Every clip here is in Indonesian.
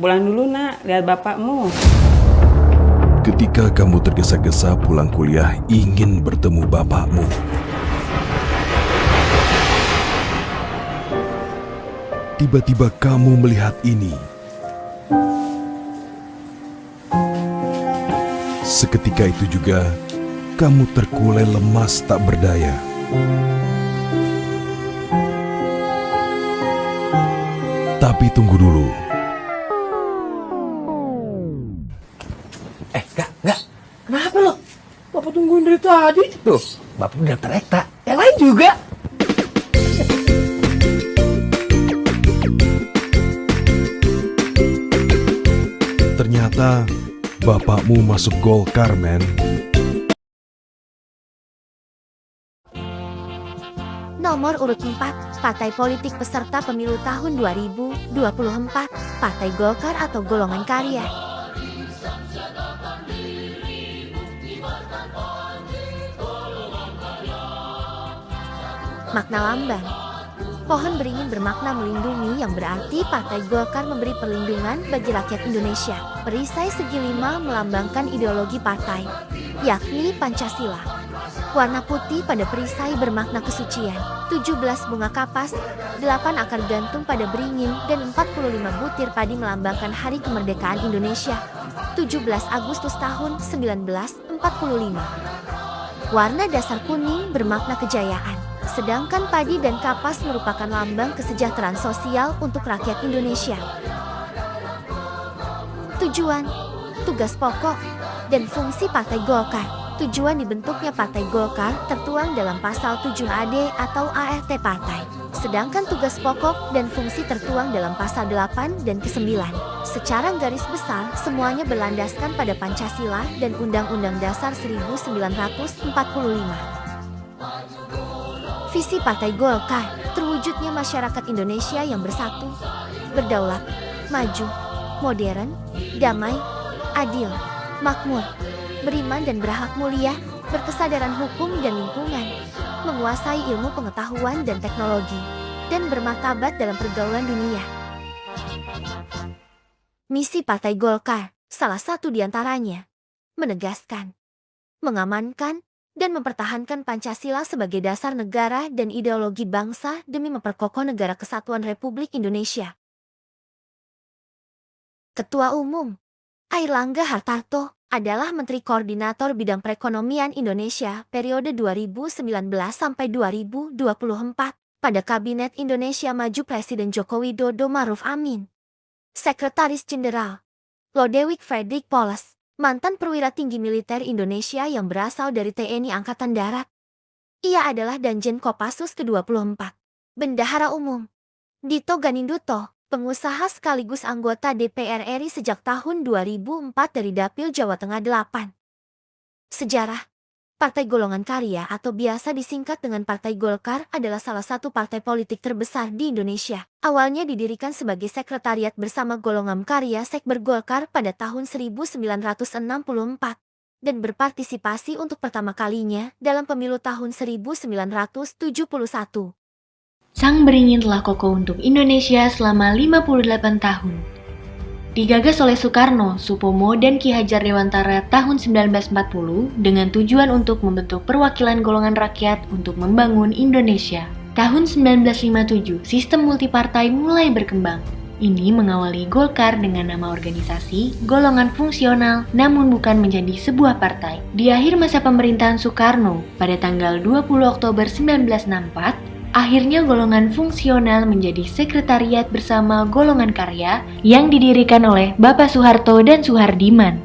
pulang dulu nak, lihat bapakmu. Ketika kamu tergesa-gesa pulang kuliah ingin bertemu bapakmu, tiba-tiba kamu melihat ini. Seketika itu juga, kamu terkulai lemas tak berdaya. Tapi tunggu dulu. Enggak. Kenapa lo? Bapak tungguin dari tadi. Tuh, Bapak udah daftar ekta. Yang lain juga. Ternyata bapakmu masuk Golkar, men. Nomor urut 4, Partai Politik peserta pemilu tahun 2024, Partai Golkar atau Golongan Karya. Makna lambang. Pohon beringin bermakna melindungi, yang berarti Partai Golkar memberi perlindungan bagi rakyat Indonesia. Perisai segi 5 melambangkan ideologi partai, yakni Pancasila. Warna putih pada perisai bermakna kesucian. 17 bunga kapas, 8 akar gantung pada beringin, dan 45 butir padi melambangkan Hari Kemerdekaan Indonesia. 17 Agustus tahun 1945. Warna dasar kuning bermakna kejayaan. Sedangkan padi dan kapas merupakan lambang kesejahteraan sosial untuk rakyat Indonesia. Tujuan, tugas pokok, dan fungsi Partai Golkar. Tujuan dibentuknya Partai Golkar tertuang dalam pasal 7AD atau ART Partai. Sedangkan tugas pokok dan fungsi tertuang dalam pasal 8 dan ke-9. Secara garis besar, semuanya berlandaskan pada Pancasila dan Undang-Undang Dasar 1945. Visi Partai Golkar, terwujudnya masyarakat Indonesia yang bersatu, berdaulat, maju, modern, damai, adil, makmur, beriman dan berakhlak mulia, berkesadaran hukum dan lingkungan, menguasai ilmu pengetahuan dan teknologi, dan bermartabat dalam pergaulan dunia. Misi Partai Golkar, salah satu di antaranya, menegaskan, mengamankan, dan mempertahankan Pancasila sebagai dasar negara dan ideologi bangsa demi memperkokoh negara kesatuan Republik Indonesia. Ketua Umum Airlangga Hartarto adalah Menteri Koordinator Bidang Perekonomian Indonesia periode 2019 sampai 2024 pada Kabinet Indonesia Maju Presiden Joko Widodo Ma'ruf Amin. Sekretaris Jenderal Lodewijk Fredrik Polles, mantan perwira tinggi militer Indonesia yang berasal dari TNI Angkatan Darat. Ia adalah Danjen Kopassus ke-24. Bendahara Umum Dito Ganinduto, pengusaha sekaligus anggota DPR RI sejak tahun 2004 dari Dapil Jawa Tengah 8. Sejarah. Partai Golongan Karya atau biasa disingkat dengan Partai Golkar adalah salah satu partai politik terbesar di Indonesia. Awalnya didirikan sebagai sekretariat bersama Golongan Karya Sekber Golkar pada tahun 1964 dan berpartisipasi untuk pertama kalinya dalam pemilu tahun 1971. Sang Beringin telah kokoh untuk Indonesia selama 58 tahun. Digagas oleh Soekarno, Supomo, dan Ki Hajar Dewantara tahun 1940 dengan tujuan untuk membentuk perwakilan golongan rakyat untuk membangun Indonesia. Tahun 1957, sistem multipartai mulai berkembang. Ini mengawali Golkar dengan nama organisasi, golongan fungsional, namun bukan menjadi sebuah partai. Di akhir masa pemerintahan Soekarno, pada tanggal 20 Oktober 1964, akhirnya golongan fungsional menjadi sekretariat bersama Golongan Karya yang didirikan oleh Bapak Soeharto dan Soehardiman,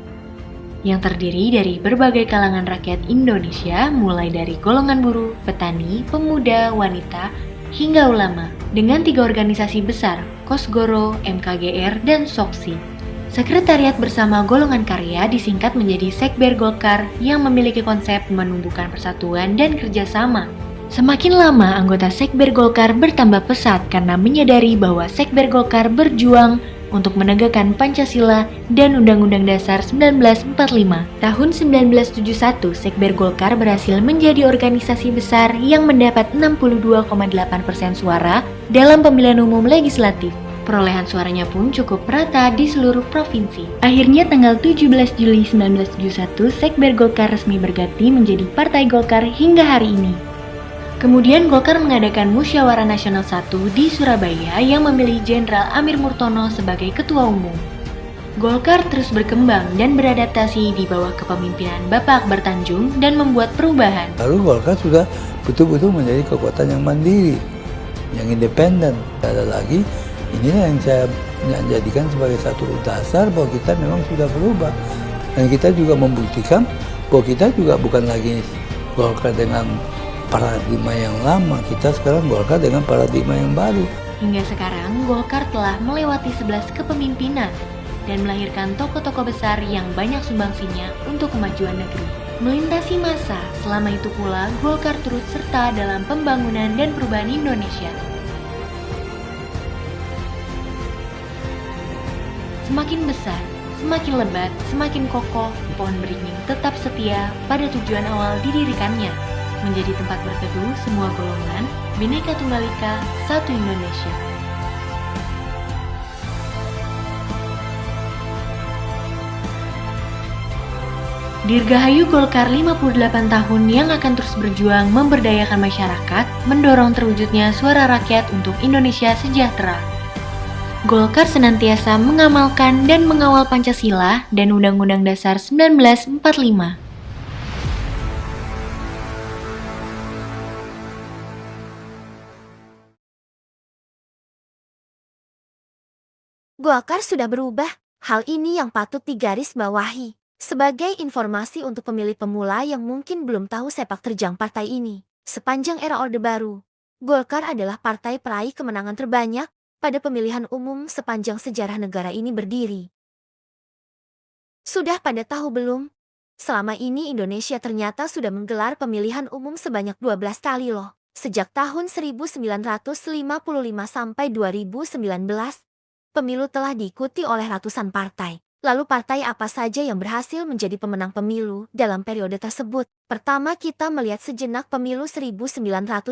yang terdiri dari berbagai kalangan rakyat Indonesia mulai dari golongan buruh, petani, pemuda, wanita, hingga ulama, dengan 3 organisasi besar, Kosgoro, MKGR, dan Soksi. Sekretariat bersama Golongan Karya disingkat menjadi Sekber Golkar yang memiliki konsep menumbuhkan persatuan dan kerjasama. Semakin lama anggota Sekber Golkar bertambah pesat karena menyadari bahwa Sekber Golkar berjuang untuk menegakkan Pancasila dan Undang-Undang Dasar 1945. Tahun 1971, Sekber Golkar berhasil menjadi organisasi besar yang mendapat 62,8% suara dalam pemilihan umum legislatif. Perolehan suaranya pun cukup merata di seluruh provinsi. Akhirnya tanggal 17 Juli 1971, Sekber Golkar resmi berganti menjadi Partai Golkar hingga hari ini. Kemudian Golkar mengadakan Musyawarah Nasional 1 di Surabaya yang memilih Jenderal Amir Murtono sebagai ketua umum. Golkar terus berkembang dan beradaptasi di bawah kepemimpinan Bapak Akbar Tanjung dan membuat perubahan. Lalu Golkar sudah betul-betul menjadi kekuatan yang mandiri, yang independen. Tidak ada lagi, inilah yang saya jadikan sebagai satu dasar bahwa kita memang sudah berubah. Dan kita juga membuktikan bahwa kita juga bukan lagi Golkar dengan paradigma yang lama, kita sekarang Golkar dengan paradigma yang baru. Hingga sekarang, Golkar telah melewati 11 kepemimpinan dan melahirkan tokoh-tokoh besar yang banyak sumbangsinya untuk kemajuan negeri. Melintasi masa, selama itu pula Golkar turut serta dalam pembangunan dan perubahan Indonesia. Semakin besar, semakin lebat, semakin kokoh, pohon beringin tetap setia pada tujuan awal didirikannya, menjadi tempat berteduh semua golongan, Bhinneka Tunggal Ika, satu Indonesia. Dirgahayu Golkar 58 tahun yang akan terus berjuang memberdayakan masyarakat, mendorong terwujudnya suara rakyat untuk Indonesia sejahtera. Golkar senantiasa mengamalkan dan mengawal Pancasila dan Undang-Undang Dasar 1945. Golkar sudah berubah. Hal ini yang patut digarisbawahi. Sebagai informasi untuk pemilih pemula yang mungkin belum tahu sepak terjang partai ini, sepanjang era Orde Baru, Golkar adalah partai peraih kemenangan terbanyak pada pemilihan umum sepanjang sejarah negara ini berdiri. Sudah pada tahu belum? Selama ini Indonesia ternyata sudah menggelar pemilihan umum sebanyak 12 kali loh. Sejak tahun 1955 sampai 2019, pemilu telah diikuti oleh ratusan partai. Lalu partai apa saja yang berhasil menjadi pemenang pemilu dalam periode tersebut? Pertama kita melihat sejenak pemilu 1955,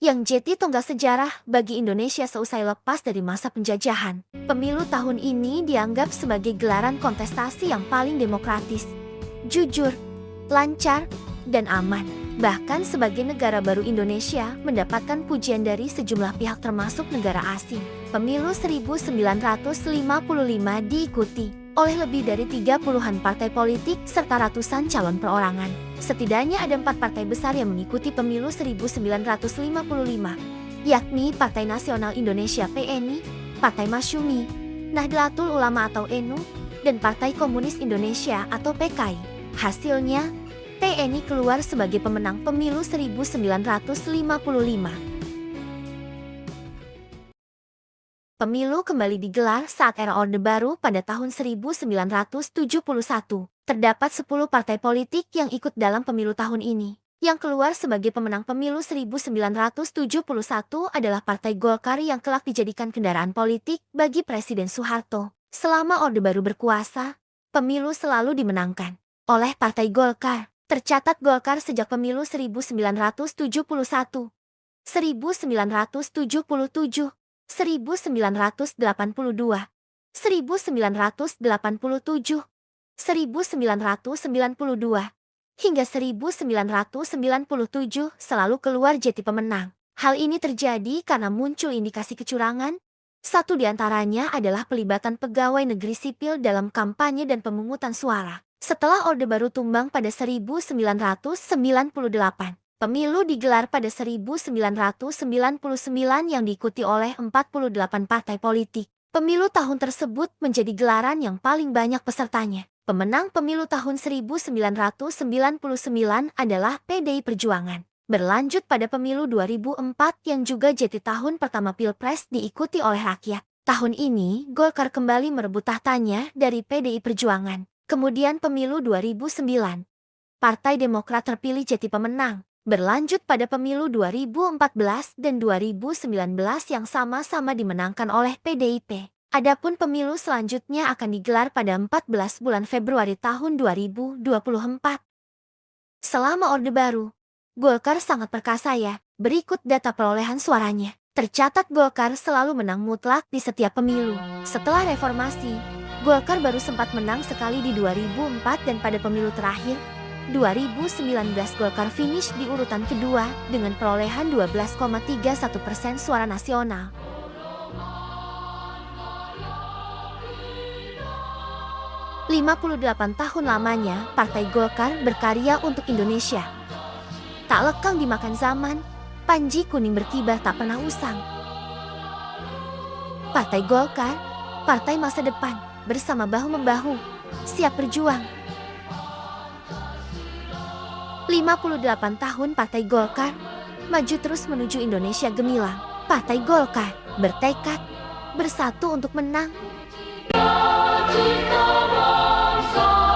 yang jadi tonggak sejarah bagi Indonesia seusai lepas dari masa penjajahan. Pemilu tahun ini dianggap sebagai gelaran kontestasi yang paling demokratis, jujur, lancar, dan aman. Bahkan sebagai negara baru Indonesia mendapatkan pujian dari sejumlah pihak termasuk negara asing. Pemilu 1955 diikuti oleh lebih dari 30-an partai politik serta ratusan calon perorangan. Setidaknya ada 4 partai besar yang mengikuti pemilu 1955, yakni Partai Nasional Indonesia PNI, Partai Masyumi, Nahdlatul Ulama atau NU, dan Partai Komunis Indonesia atau PKI. Hasilnya, PNI keluar sebagai pemenang pemilu 1955. Pemilu kembali digelar saat era Orde Baru pada tahun 1971. Terdapat 10 partai politik yang ikut dalam pemilu tahun ini. Yang keluar sebagai pemenang pemilu 1971 adalah Partai Golkar yang kelak dijadikan kendaraan politik bagi Presiden Soeharto. Selama Orde Baru berkuasa, pemilu selalu dimenangkan oleh Partai Golkar. Tercatat Golkar sejak pemilu 1971, 1977, 1982, 1987, 1997, 1992, hingga 1997 selalu keluar jadi pemenang. Hal ini terjadi karena muncul indikasi kecurangan. Satu di antaranya adalah pelibatan pegawai negeri sipil dalam kampanye dan pemungutan suara. Setelah Orde Baru tumbang pada 1998, pemilu digelar pada 1999 yang diikuti oleh 48 partai politik. Pemilu tahun tersebut menjadi gelaran yang paling banyak pesertanya. Pemenang pemilu tahun 1999 adalah PDI Perjuangan. Berlanjut pada pemilu 2004 yang juga jadi tahun pertama Pilpres diikuti oleh rakyat. Tahun ini, Golkar kembali merebut tahtanya dari PDI Perjuangan. Kemudian pemilu 2009, Partai Demokrat terpilih jadi pemenang. Berlanjut pada pemilu 2014 dan 2019 yang sama-sama dimenangkan oleh PDIP. Adapun pemilu selanjutnya akan digelar pada 14 bulan Februari tahun 2024. Selama Orde Baru, Golkar sangat perkasa ya. Berikut data perolehan suaranya. Tercatat Golkar selalu menang mutlak di setiap pemilu. Setelah reformasi, Golkar baru sempat menang sekali di 2004 dan pada pemilu terakhir, 2019 Golkar finish di urutan kedua dengan perolehan 12,31% suara nasional. "58 tahun lamanya, Partai Golkar berkarya untuk Indonesia. Tak lekang dimakan zaman, panji kuning berkibar tak pernah usang. Partai Golkar, partai masa depan, bersama bahu-membahu, siap berjuang." 58 tahun Partai Golkar, maju terus menuju Indonesia gemilang. Partai Golkar bertekad, bersatu untuk menang. Cinta bangsa.